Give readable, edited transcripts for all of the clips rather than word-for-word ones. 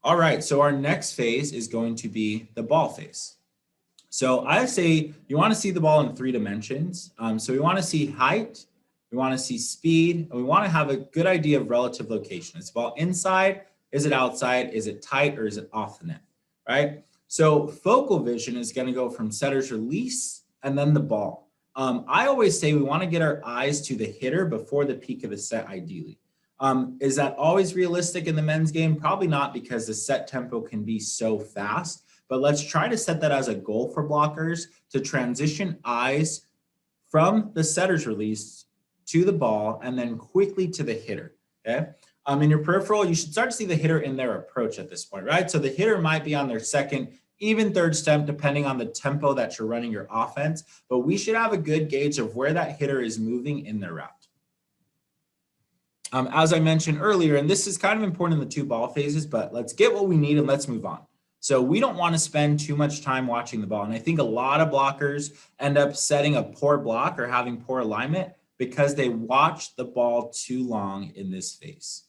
All right, so our next phase is going to be the ball phase. So I say you want to see the ball in 3 dimensions. So we want to see height, we want to see speed, and we want to have a good idea of relative location. Is the ball inside? Is it outside? Is it tight or is it off the net? Right? So focal vision is going to go from setter's release and then the ball. I always say we want to get our eyes to the hitter before the peak of the set, ideally. Is that always realistic in the men's game? Probably not, because the set tempo can be so fast. But let's try to set that as a goal for blockers to transition eyes from the setter's release to the ball and then quickly to the hitter. Okay. In your peripheral, you should start to see the hitter in their approach at this point, right? So the hitter might be on their second, even third step, depending on the tempo that you're running your offense. But we should have a good gauge of where that hitter is moving in their route. As I mentioned earlier, and this is kind of important in the 2 ball phases, but let's get what we need and let's move on. So we don't want to spend too much time watching the ball. And I think a lot of blockers end up setting a poor block or having poor alignment because they watch the ball too long in this phase.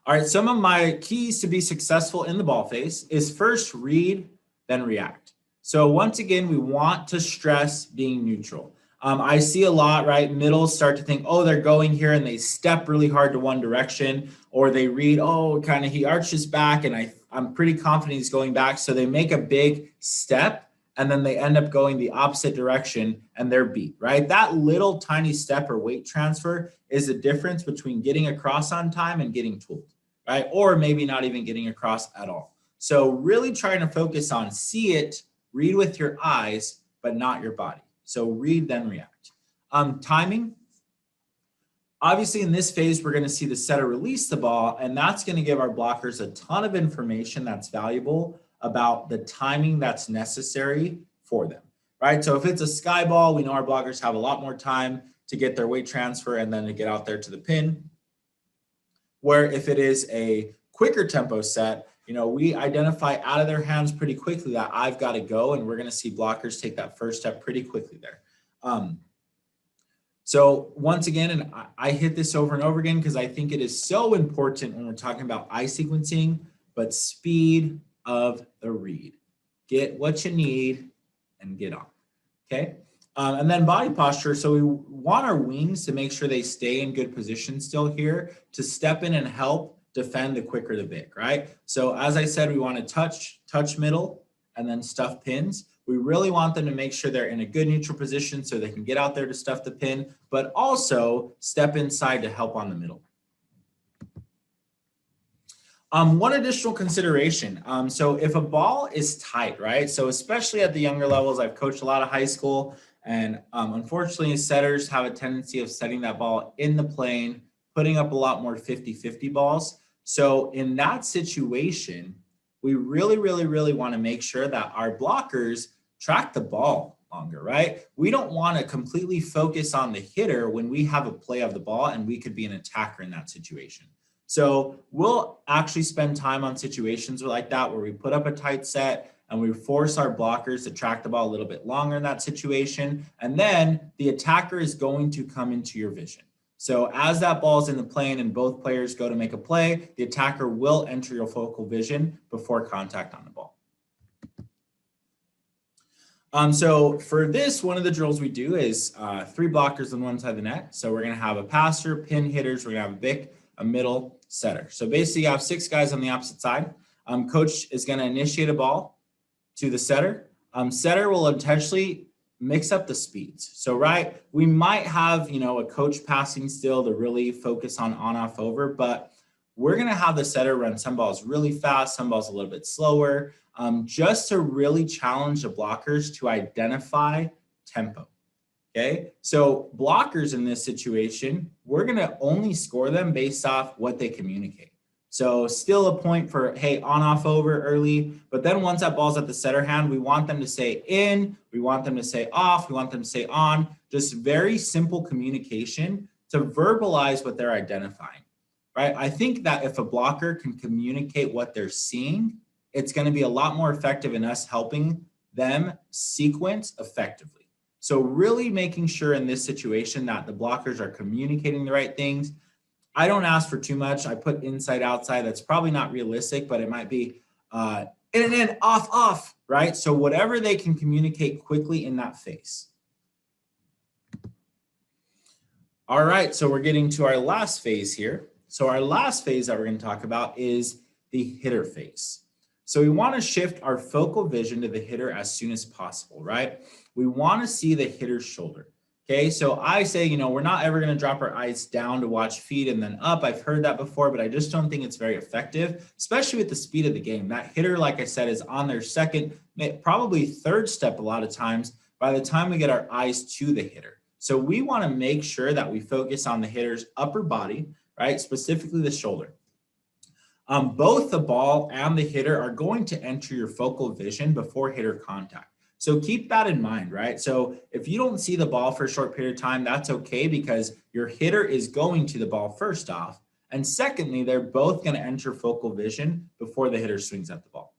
All right, some of my keys to be successful in the ball phase is first read, then react. So once again, we want to stress being neutral. I see a lot, right? Middles start to think, oh, they're going here, and they step really hard to one direction, or they read, oh, kind of he arches back, and I'm pretty confident he's going back. So they make a big step, and then they end up going the opposite direction, and they're beat, right? That little tiny step or weight transfer is the difference between getting across on time and getting tooled, right? Or maybe not even getting across at all. So really trying to focus on see it, read with your eyes, but not your body. So read, then react. Timing. Obviously, in this phase, we're going to see the setter release the ball, and that's going to give our blockers a ton of information that's valuable about the timing that's necessary for them, right? So if it's a sky ball, we know our blockers have a lot more time to get their weight transfer and then to get out there to the pin. Where if it is a quicker tempo set, we identify out of their hands pretty quickly that I've got to go, and we're going to see blockers take that first step pretty quickly there. So once again, and I hit this over and over again because I think it is so important when we're talking about eye sequencing, but speed of the read. Get what you need and get on, okay? And then body posture. So we want our wings to make sure they stay in good position still here to step in and help defend the quicker the big, right? So as I said, we want to touch middle and then stuff pins. We really want them to make sure they're in a good neutral position so they can get out there to stuff the pin, but also step inside to help on the middle. One additional consideration. So if a ball is tight, right? So especially at the younger levels, I've coached a lot of high school, and unfortunately setters have a tendency of setting that ball in the plane, putting up a lot more 50-50 balls. So in that situation, we really want to make sure that our blockers track the ball longer, right? We don't want to completely focus on the hitter when we have a play of the ball and we could be an attacker in that situation. So we'll actually spend time on situations like that where we put up a tight set and we force our blockers to track the ball a little bit longer in that situation. And then the attacker is going to come into your vision. So as that ball is in the plane and both players go to make a play, the attacker will enter your focal vision before contact on the ball. So for this, one of the drills we do is 3 blockers on one side of the net. So we're going to have a passer, pin hitters, we're going to have a Vic, a middle, setter. So basically you have 6 guys on the opposite side. Coach is going to initiate a ball to the setter. Setter will intentionally mix up the speeds. So, right, we might have, a coach passing still to really focus on off over, but we're going to have the setter run some balls really fast, some balls a little bit slower, just to really challenge the blockers to identify tempo. Okay, so blockers in this situation, we're going to only score them based off what they communicate. So still a point for, hey, off over early, but then once that ball's at the setter hand, we want them to say in, we want them to say off, we want them to say on, just very simple communication to verbalize what they're identifying, right? I think that if a blocker can communicate what they're seeing, it's going to be a lot more effective in us helping them sequence effectively. So really making sure in this situation that the blockers are communicating the right things. I don't ask for too much. I put inside, outside. That's probably not realistic, but it might be in and in, off, off, right? So whatever they can communicate quickly in that phase. All right, so we're getting to our last phase here. So our last phase that we're going to talk about is the hitter phase. So we want to shift our focal vision to the hitter as soon as possible, right? We want to see the hitter's shoulder. Okay, so I say, you know, we're not ever going to drop our eyes down to watch feet and then up. I've heard that before, but I just don't think it's very effective, especially with the speed of the game. That hitter, like I said, is on their second, probably third step a lot of times by the time we get our eyes to the hitter. So we want to make sure that we focus on the hitter's upper body, right? Specifically the shoulder. Both the ball and the hitter are going to enter your focal vision before hitter contact. So keep that in mind, right? So if you don't see the ball for a short period of time, that's okay because your hitter is going to the ball first off. And secondly, they're both going to enter focal vision before the hitter swings at the ball.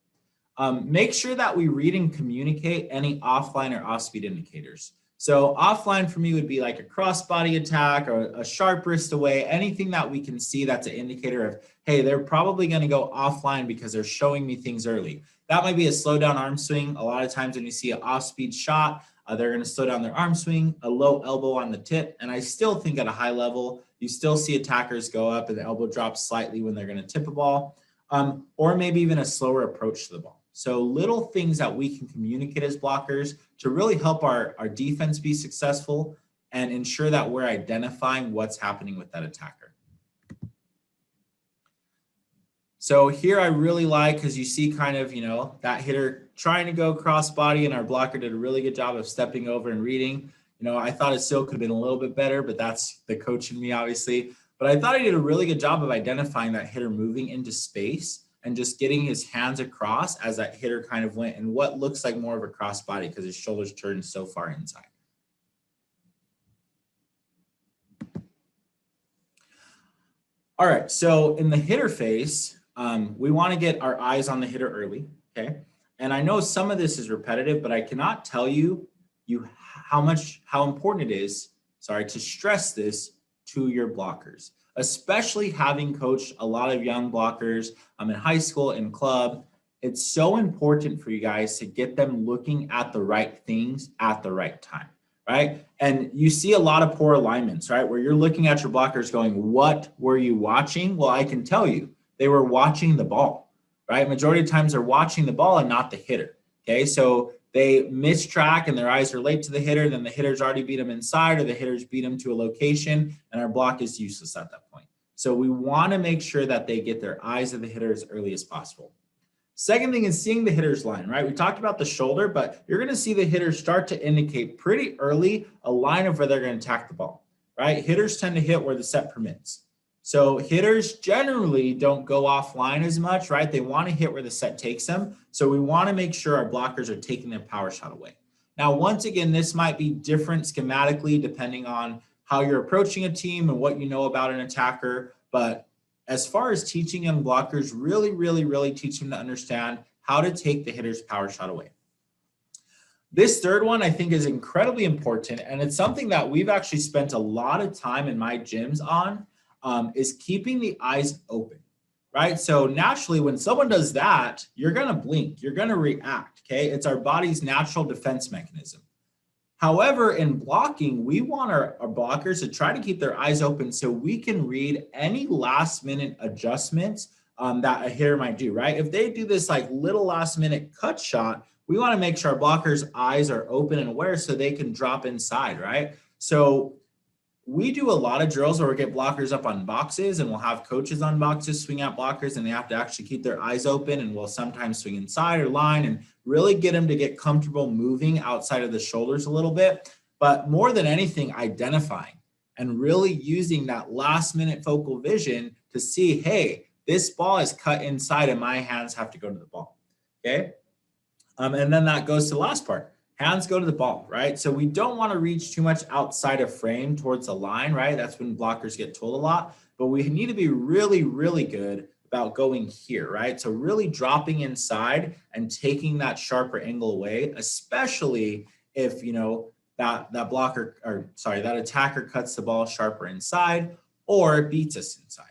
Make sure that we read and communicate any offline or off-speed indicators. So offline for me would be like a cross-body attack or a sharp wrist away, anything that we can see that's an indicator of, hey, they're probably going to go offline because they're showing me things early. That might be a slow down arm swing. A lot of times when you see an off-speed shot, they're going to slow down their arm swing, a low elbow on the tip. And I still think at a high level, you still see attackers go up and the elbow drops slightly when they're going to tip a ball, or maybe even a slower approach to the ball. So little things that we can communicate as blockers to really help our defense be successful and ensure that we're identifying what's happening with that attacker. So here I really like, because you see kind of, you know, that hitter trying to go cross body and our blocker did a really good job of stepping over and reading. You know, I thought it still could have been a little bit better, but that's the coach in me, obviously. But I thought he did a really good job of identifying that hitter moving into space and just getting his hands across as that hitter kind of went in what looks like more of a cross body because his shoulders turned so far inside. All right, so in the hitter phase, we want to get our eyes on the hitter early, okay? And I know some of this is repetitive, but I cannot tell you how important it is, to stress this to your blockers, especially having coached a lot of young blockers in high school and club. It's so important for you guys to get them looking at the right things at the right time, right? And you see a lot of poor alignments, right? Where you're looking at your blockers going, what were you watching? Well, I can tell you, they were watching the ball, right? Majority of times they're watching the ball and not the hitter, okay? So they miss track and their eyes are late to the hitter, then the hitter's already beat them inside or the hitter's beat them to a location and our block is useless at that point. So we want to make sure that they get their eyes at the hitter as early as possible. Second thing is seeing the hitter's line, right? We talked about the shoulder, but you're going to see the hitters start to indicate pretty early a line of where they're going to attack the ball, right? Hitters tend to hit where the set permits. So hitters generally don't go offline as much, right? They want to hit where the set takes them. So we want to make sure our blockers are taking their power shot away. Now, once again, this might be different schematically depending on how you're approaching a team and what you know about an attacker. But as far as teaching young blockers, really teach them to understand how to take the hitter's power shot away. This third one I think is incredibly important, and it's something that we've actually spent a lot of time in my gyms on, is keeping the eyes open, right? So naturally, when someone does that, you're going to blink, you're going to react, okay? It's our body's natural defense mechanism. However, in blocking, we want our blockers to try to keep their eyes open so we can read any last minute adjustments that a hitter might do, right? If they do this like little last minute cut shot, we want to make sure our blockers' eyes are open and aware so they can drop inside, right? So we do a lot of drills where we get blockers up on boxes and we'll have coaches on boxes swing at blockers and they have to actually keep their eyes open and we'll sometimes swing inside or line and really get them to get comfortable moving outside of the shoulders a little bit. But more than anything, identifying and really using that last minute focal vision to see, hey, this ball is cut inside and my hands have to go to the ball, okay? And then that goes to the last part. Hands go to the ball, right? So we don't want to reach too much outside of frame towards the line, right? That's when blockers get told a lot, but we need to be really good about going here, right? So really dropping inside and taking that sharper angle away, especially if, you know, that attacker cuts the ball sharper inside, or beats us inside.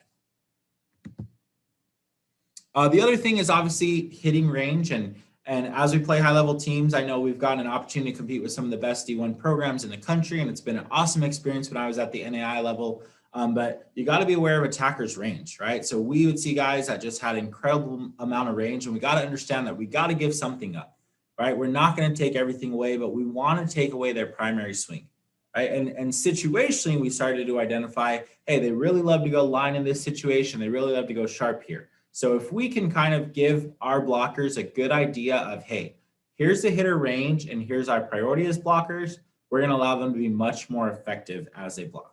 The other thing is obviously hitting range. And as we play high level teams, I know we've gotten an opportunity to compete with some of the best D1 programs in the country. And it's been an awesome experience when I was at the NAI level. But you got to be aware of attackers' range, right? So we would see guys that just had an incredible amount of range, and we got to understand that we got to give something up, right? We're not going to take everything away, but we want to take away their primary swing, right? And situationally, we started to identify, hey, they really love to go line in this situation. They really love to go sharp here. So if we can kind of give our blockers a good idea of, hey, here's the hitter range and here's our priority as blockers, we're going to allow them to be much more effective as they block.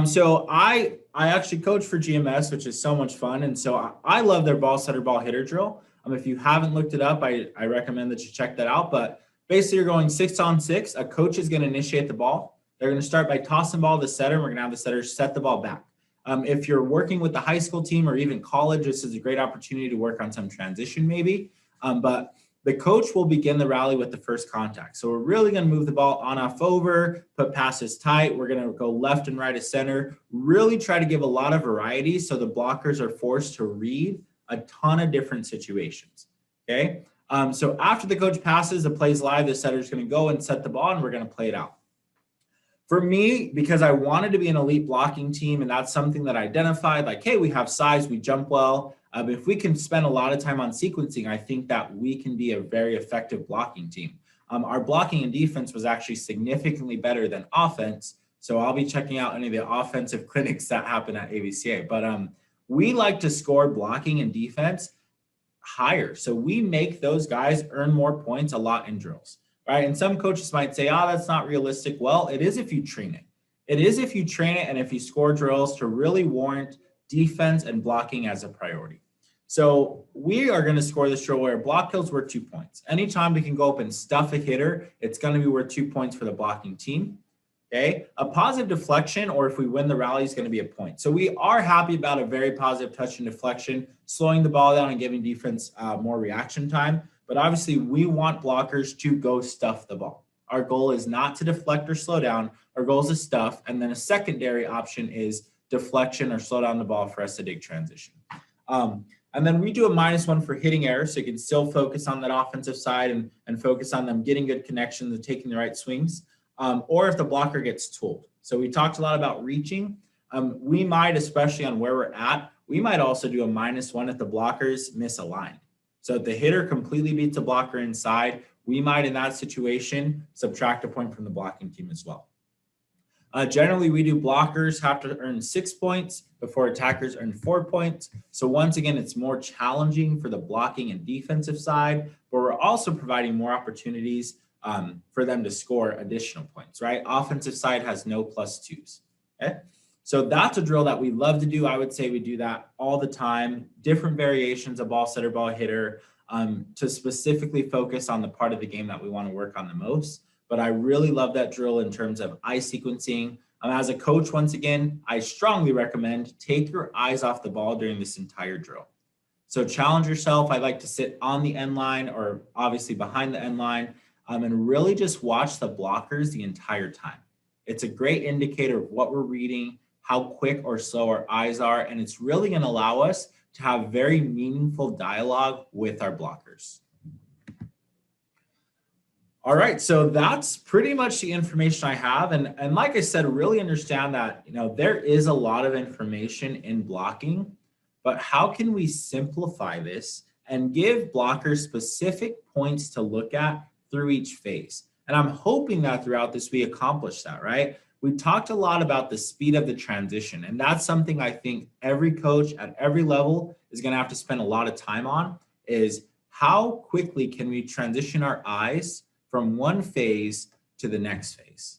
So I actually coach for GMS, which is so much fun. And so I love their ball setter, ball hitter drill. If you haven't looked it up, I recommend that you check that out. But basically you're going 6-on-6. A coach is going to initiate the ball. They're going to start by tossing the ball to the setter. And we're going to have the setter set the ball back. If you're working with the high school team or even college, this is a great opportunity to work on some transition maybe. But the coach will begin the rally with the first contact. So we're really going to move the ball on, off, over, put passes tight. We're going to go left and right of center, really try to give a lot of variety so the blockers are forced to read a ton of different situations, okay? So after the coach passes, the play's live, the setter's going to go and set the ball, and we're going to play it out. For me, because I wanted to be an elite blocking team, and that's something that I identified, like, hey, we have size, we jump well. If we can spend a lot of time on sequencing, I think that we can be a very effective blocking team. Our blocking and defense was actually significantly better than offense. So I'll be checking out any of the offensive clinics that happen at AVCA. But we like to score blocking and defense higher. So we make those guys earn more points a lot in drills. Right. And some coaches might say, oh, that's not realistic. Well, it is if you train it. It is if you train it and if you score drills to really warrant defense and blocking as a priority. So we are going to score this drill where block kills worth 2 points. Anytime we can go up and stuff a hitter, it's going to be worth 2 points for the blocking team. Okay. A positive deflection, or if we win the rally, is going to be a point. So we are happy about a very positive touch and deflection, slowing the ball down and giving defense more reaction time. But obviously, we want blockers to go stuff the ball. Our goal is not to deflect or slow down. Our goal is to stuff. And then a secondary option is deflection or slow down the ball for us to dig transition. And then we do a -1 for hitting error. So you can still focus on that offensive side and focus on them getting good connections and taking the right swings. Or if the blocker gets tooled. So we talked a lot about reaching. We might, especially on where we're at, we might also do a -1 if the blockers misaligned. So if the hitter completely beats the blocker inside, we might, in that situation, subtract a point from the blocking team as well. Generally, we do blockers have to earn 6 points before attackers earn 4 points. So once again, it's more challenging for the blocking and defensive side, but we're also providing more opportunities for them to score additional points, right? Offensive side has no +2s, okay? So that's a drill that we love to do. I would say we do that all the time, different variations of ball setter, ball hitter, to specifically focus on the part of the game that we want to work on the most. But I really love that drill in terms of eye sequencing. As a coach, once again, I strongly recommend take your eyes off the ball during this entire drill. So challenge yourself. I like to sit on the end line or obviously behind the end line and really just watch the blockers the entire time. It's a great indicator of what we're reading, how quick or slow our eyes are, and it's really going to allow us to have very meaningful dialogue with our blockers. All right, so that's pretty much the information I have. And like I said, really understand that, there is a lot of information in blocking, but how can we simplify this and give blockers specific points to look at through each phase? And I'm hoping that throughout this, we accomplish that, right? We talked a lot about the speed of the transition, and that's something I think every coach at every level is going to have to spend a lot of time on, is how quickly can we transition our eyes from one phase to the next phase?